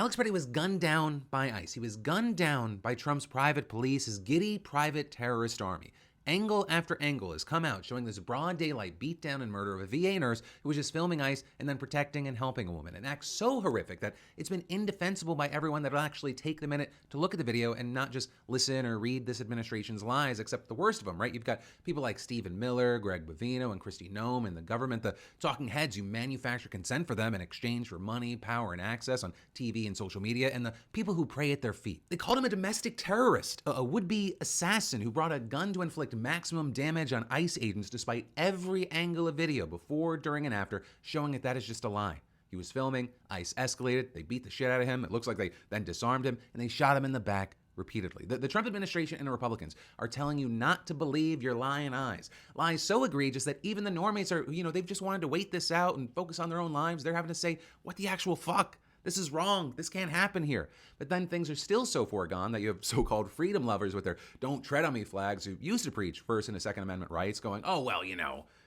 Alex Freddy was gunned down by ICE. He was gunned down by Trump's private police, his giddy private terrorist army. Angle after angle has come out showing this broad daylight beatdown and murder of a VA nurse who was just filming ICE and then protecting and helping a woman. An act so horrific that it's been indefensible by everyone that will actually take the minute to look at the video and not just listen or read this administration's lies, except the worst of them, right? You've got people like Stephen Miller, Greg Bovino, and Kristi Noem and the government, the talking heads who manufacture consent for them in exchange for money, power, and access on TV and social media, and the people who pray at their feet. They called him a domestic terrorist, a would-be assassin who brought a gun to inflict maximum damage on ICE agents despite every angle of video before, during, and after showing that is just a lie. He was filming, ICE escalated, they beat the shit out of him, it looks like they then disarmed him, and they shot him in the back repeatedly. The Trump administration and the Republicans are telling you not to believe your lying eyes. Lies so egregious that even the normies are, they've just wanted to wait this out and focus on their own lives. They're having to say, what the actual fuck? This is wrong. This can't happen here. But then things are still so far gone that you have so-called freedom lovers with their don't tread on me flags who used to preach First and Second Amendment rights going, oh, well,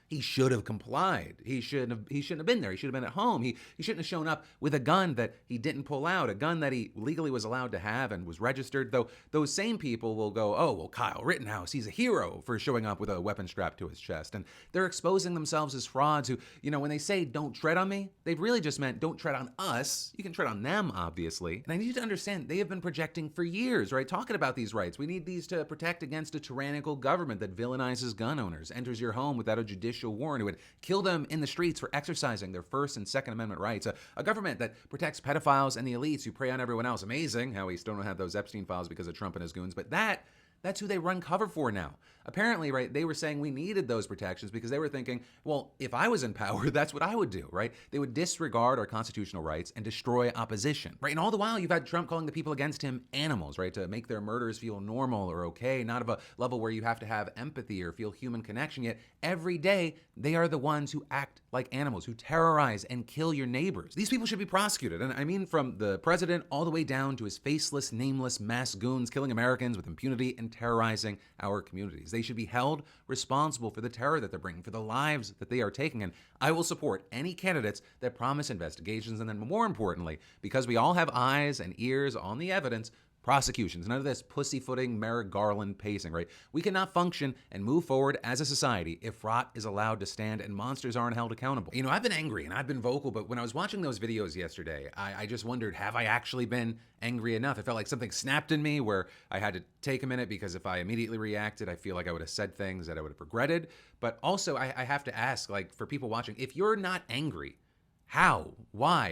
he should have complied. He shouldn't have been there. He should have been at home. He shouldn't have shown up with a gun that he didn't pull out, a gun that he legally was allowed to have and was registered. Though those same people will go, oh, well, Kyle Rittenhouse, he's a hero for showing up with a weapon strapped to his chest. And they're exposing themselves as frauds who, when they say don't tread on me, they've really just meant don't tread on us. You can tread on them, obviously. And I need you to understand, they have been projecting for years, right? Talking about these rights. We need these to protect against a tyrannical government that villainizes gun owners, enters your home without a judicial warrant, who would kill them in the streets for exercising their First and Second Amendment rights, a government that protects pedophiles and the elites who prey on everyone else. Amazing how we still don't have those Epstein files because of Trump and his goons, but that's who they run cover for now. Apparently, right, they were saying we needed those protections because they were thinking, well, if I was in power, that's what I would do, right? They would disregard our constitutional rights and destroy opposition, right? And all the while, you've had Trump calling the people against him animals, right? To make their murders feel normal or okay, not of a level where you have to have empathy or feel human connection. Yet every day, they are the ones who act like animals, who terrorize and kill your neighbors. These people should be prosecuted. And I mean, from the president all the way down to his faceless, nameless mass goons killing Americans with impunity and terrorizing our communities. They should be held responsible for the terror that they're bringing, for the lives that they are taking. And I will support any candidates that promise investigations. And then more importantly, because we all have eyes and ears on the evidence, prosecutions. None of this pussyfooting Merrick Garland pacing, right? We cannot function and move forward as a society if rot is allowed to stand and monsters aren't held accountable. I've been angry and I've been vocal, but when I was watching those videos yesterday, I just wondered, have I actually been angry enough? It felt like something snapped in me where I had to take a minute because if I immediately reacted, I feel like I would have said things that I would have regretted. But also I have to ask, like, for people watching, if you're not angry, how? Why?